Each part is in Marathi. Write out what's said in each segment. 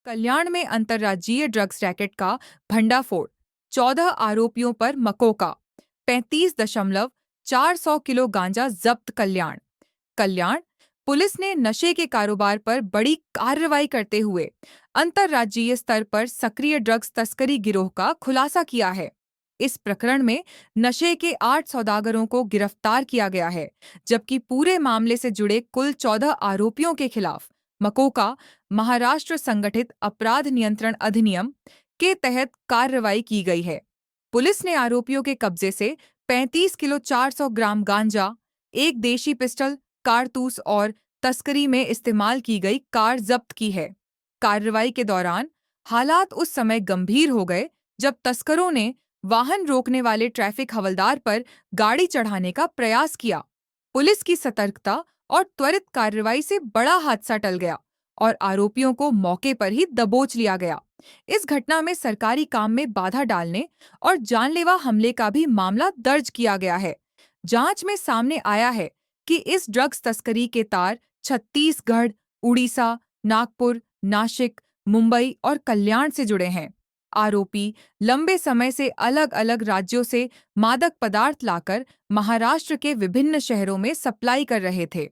कल्याण में अंतर्राज्यीय ड्रग्स रैकेट का भंडाफोड़। 14 आरोपियों पर मकोका। 35,400 किलो गांजा जब्त। कल्याण कल्याण पुलिस ने नशे के कारोबार पर बड़ी कार्रवाई करते हुए अंतर्राज्यीय स्तर पर सक्रिय ड्रग्स तस्करी गिरोह का खुलासा किया है। इस प्रकरण में नशे के 8 सौदागरों को गिरफ्तार किया गया है, जबकि पूरे मामले से जुड़े कुल 14 आरोपियों के खिलाफ मकोका महाराष्ट्र संगठित अपराध नियंत्रण अधिनियम के तहत कार्रवाई की गई है। पुलिस ने आरोपियों के कब्जे से 35 किलो 400 ग्राम गांजा, एक देशी पिस्टल, कारतूस और तस्करी में इस्तेमाल की गई कार जब्त की है। कार्रवाई के दौरान हालात उस समय गंभीर हो गए जब तस्करों ने वाहन रोकने वाले ट्रैफिक हवलदार पर गाड़ी चढ़ाने का प्रयास किया। पुलिस की सतर्कता और त्वरित कार्रवाई से बड़ा हादसा टल गया और आरोपियों को मौके पर ही दबोच लिया गया। इस घटना में सरकारी काम में बाधा डालने और जानलेवा हमले का भी मामला दर्ज किया गया है। जांच में सामने आया है कि इस ड्रग्स तस्करी के तार छत्तीसगढ़, उड़ीसा, नागपुर, नासिक, मुंबई और कल्याण से जुड़े हैं। आरोपी लंबे समय से अलग अलग राज्यों से मादक पदार्थ लाकर महाराष्ट्र के विभिन्न शहरों में सप्लाई कर रहे थे।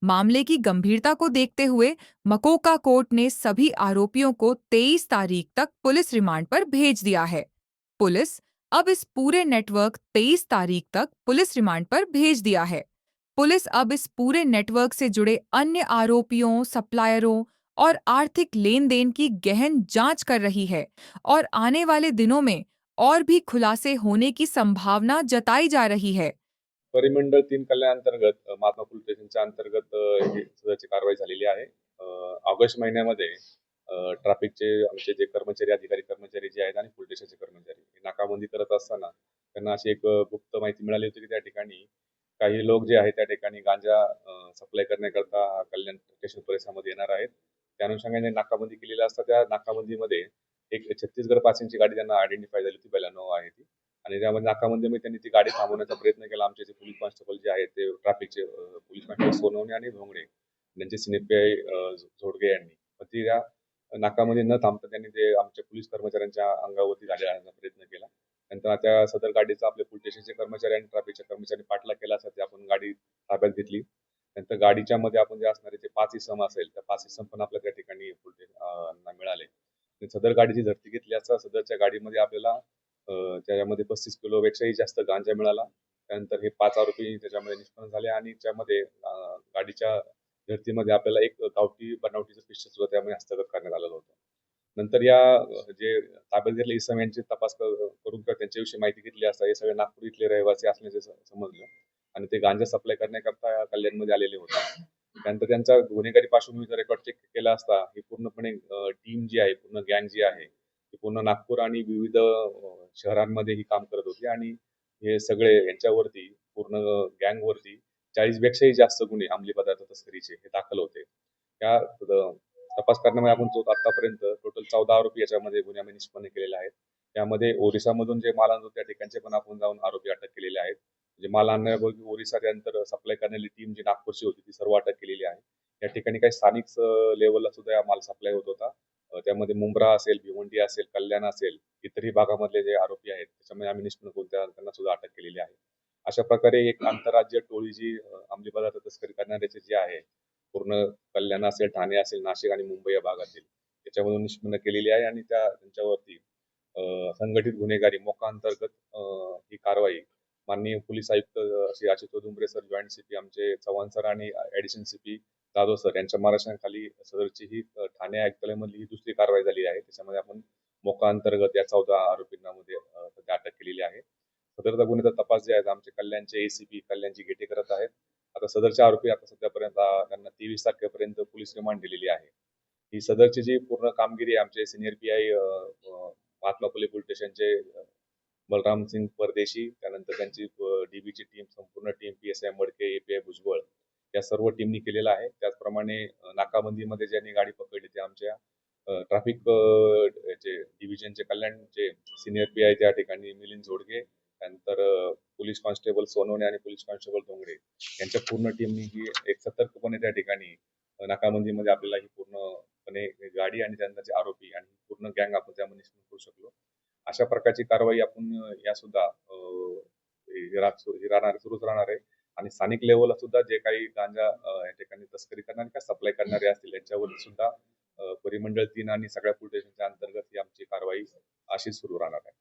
मामले की गंभीरता को देखते हुए मकोका कोर्ट ने सभी आरोपियों को 23 तारीख तक पुलिस रिमांड पर भेज दिया है। पुलिस अब इस पूरे नेटवर्क 23 तारीख तक पुलिस रिमांड पर भेज दिया है। पुलिस अब इस पूरे नेटवर्क से जुड़े अन्य आरोपियों, सप्लायरों और आर्थिक लेन-देन की गहन जांच कर रही है और आने वाले दिनों में और भी खुलासे होने की संभावना जताई जा रही है। परिमंडळ 3 कल्याणांतर्गत महात्मा फुले स्टेशनच्या अंतर्गत ही सदरची कारवाई झालेली आहे. ऑगस्ट महिन्यामध्ये ट्रॅफिकचे आमचे जे कर्मचारी, अधिकारी कर्मचारी जे आहेत आणि पोलीस स्टेशनचे कर्मचारी हे नाकाबंदी करत असताना त्यांना अशी एक गुप्त माहिती मिळाली होती की त्या ठिकाणी काही लोक जे आहेत त्या ठिकाणी गांजा सप्लाय करण्याकरता कल्याण स्टेशन परिसरामध्ये येणार आहेत. त्या अनुषंगाने नाकाबंदी केलेली असता त्या नाकाबंदीमध्ये एक छत्तीसगड पासिंगची गाडी त्यांना आयडेंटिफाय झाली होती, बेलानो आहे ती. आणि त्यामध्ये नाकाबंदीमध्ये त्यांनी ती गाडी थांबवण्याचा प्रयत्न केला. आमचे जे पोलीस कॉन्स्टेबल जे आहेत ते ट्रॅफिकचे पोलीस कॉन्स्टेबल सोनवणे आणि धोंगडे त्यांचे सिनियर पी झोडगे यांनी मग ती त्या नाकामध्ये न थांबता त्यांनी ते आमच्या पोलीस कर्मचाऱ्यांच्या अंगावरती गाडी आणण्याचा प्रयत्न केला. नंतर त्या सदर गाडीचा आपल्या पोलीस स्टेशनचे कर्मचारी आणि ट्रॅफिकच्या कर्मचाऱ्यांनी पाठलाग केला असता ते आपण गाडी ताब्यात घेतली. नंतर गाडीच्या मध्ये आपण जे असणारे जे 5 इसम असेल त्या 5 इसम पण आपल्या त्या ठिकाणी मिळाले. सदर गाडीची झडती घेतली असता सदरच्या गाडीमध्ये आपल्याला त्याच्यामध्ये 35 किलोपेक्षाही जास्त गांजा मिळाला. त्यानंतर हे 5 आरोपी त्याच्यामध्ये निष्पन्न झाले आणि त्यामध्ये गाडीच्या झडतीमध्ये आपल्याला एक गावठी बनावटीचं पिस्टल सुद्धा त्यामध्ये हस्तगत करण्यात आलेलं होतं. नंतर या जे ताब्यात घेतलेले इसम यांचे तपास करून किंवा त्यांच्याविषयी माहिती घेतली असता हे सगळे नागपूर इथले रहिवासी असल्याचे समजलं आणि ते गांजा सप्लाय करण्याकरता कल्याणमध्ये आलेले होते. त्यानंतर त्यांचा गुन्हेगारी पार्श्वभूमीचा रेकॉर्ड चेक केला असता ही पूर्णपणे टीम जी आहे, पूर्ण गँग जी आहे ती पूर्ण नागपूर आणि विविध शहरांमध्ये ही काम करत होती आणि हे सगळे यांच्यावरती पूर्ण गँगवरती 40 पेक्षाही जास्त गुन्हे अंमली पदार्थ तस्करीचे हे दाखल होते. त्या तपास करण्यामध्ये आपण आतापर्यंत टोटल 14 आरोपी याच्यामध्ये गुन्ह्यामध्ये निष्पन्न केलेले आहेत. त्यामध्ये ओरिसामधून जे माल आणत होते त्या ठिकाणचे पण आपण जाऊन आरोपी अटक केलेले आहेत. जे माल आणण्यापूर्वी ओरिसा त्यानंतर सप्लाय करणारी टीम जी नागपूरची होती ती सर्व अटक केलेली आहे. या ठिकाणी काही स्थानिक लेवलला सुद्धा हा माल सप्लाय होत होता. त्यामध्ये मुंब्रा असेल, भिवंडी असेल, कल्याण असेल, इतरही भागामधले जे आरोपी आहेत त्याच्यामध्ये आम्ही निष्पन्न करून त्यांना सुद्धा अटक केलेली आहे. अशा प्रकारे एक आंतरराज्य टोळी जी अंमली पदार्थ तस्करी करणाऱ्याची जी आहे पूर्ण कल्याण असेल, ठाणे असेल, नाशिक आणि मुंबई या भागातील त्याच्यामधून निष्पन्न केलेली आहे आणि त्यांच्यावरती संघटित गुन्हेगारी मोका अंतर्गत ही कारवाई माननीय पोलीस आयुक्त Shri Ashutosh Dumbare sir, joint CP आमचे चव्हाण सर आणि ऍडिशनल सीपी जाधव सर यांच्या मार्गदर्शनाखाली सदरची ही ठाणे आयुक्तालयामधली ही दुसरी कारवाई झाली आहे. त्याच्यामध्ये आपण मोका अंतर्गत या 14 आरोपींना मध्ये सध्या अटक केलेली आहे. सदरचा गुन्ह्याचा तपास जे आहे आमचे कल्याणचे एसीपी कल्याणची गेटे करत आहेत. आता सदरचे आरोपी आता सध्यापर्यंत त्यांना 23 तारखेपर्यंत पोलीस रिमांड दिलेली आहे. ही सदरची जी पूर्ण कामगिरी आहे आमचे senior PI Mahatma Phule police स्टेशनचे बलराम सिंग परदेशी, त्यानंतर त्यांची डीबीची टीम, संपूर्ण टीम, पीएसआय मडके, एपीआय भुजबळ या सर्व टीमनी केलेला आहे. त्याचप्रमाणे नाकाबंदीमध्ये ज्यांनी गाडी पकडली ते आमच्या ट्रॅफिक डिव्हिजनचे कल्याणचे सिनियर पीआय त्या ठिकाणी मिलिंद झोडगे, त्यानंतर पोलीस कॉन्स्टेबल सोनवणे आणि पोलीस कॉन्स्टेबल डोंगरे यांच्या पूर्ण टीमनी ही एक सतर्कपणे त्या ठिकाणी नाकाबंदीमध्ये आपल्याला ही पूर्ण निश्चितपणे गाडी आणि त्यांचे आरोपी आणि पूर्ण गँग आपण त्यामध्ये निश्चित करू शकलो. अशा प्रकारची कारवाई आपण यासुद्धा राहणार सुरूच राहणार आहे आणि स्थानिक लेव्हलला सुद्धा जे काही गांजा या ठिकाणी तस्करी करणारे किंवा सप्लाय करणारे असतील यांच्यावर सुद्धा परिमंडळ 3 आणि सगळ्या पोलीस स्टेशनच्या अंतर्गत ही आमची कारवाई अशीच सुरू राहणार आहे.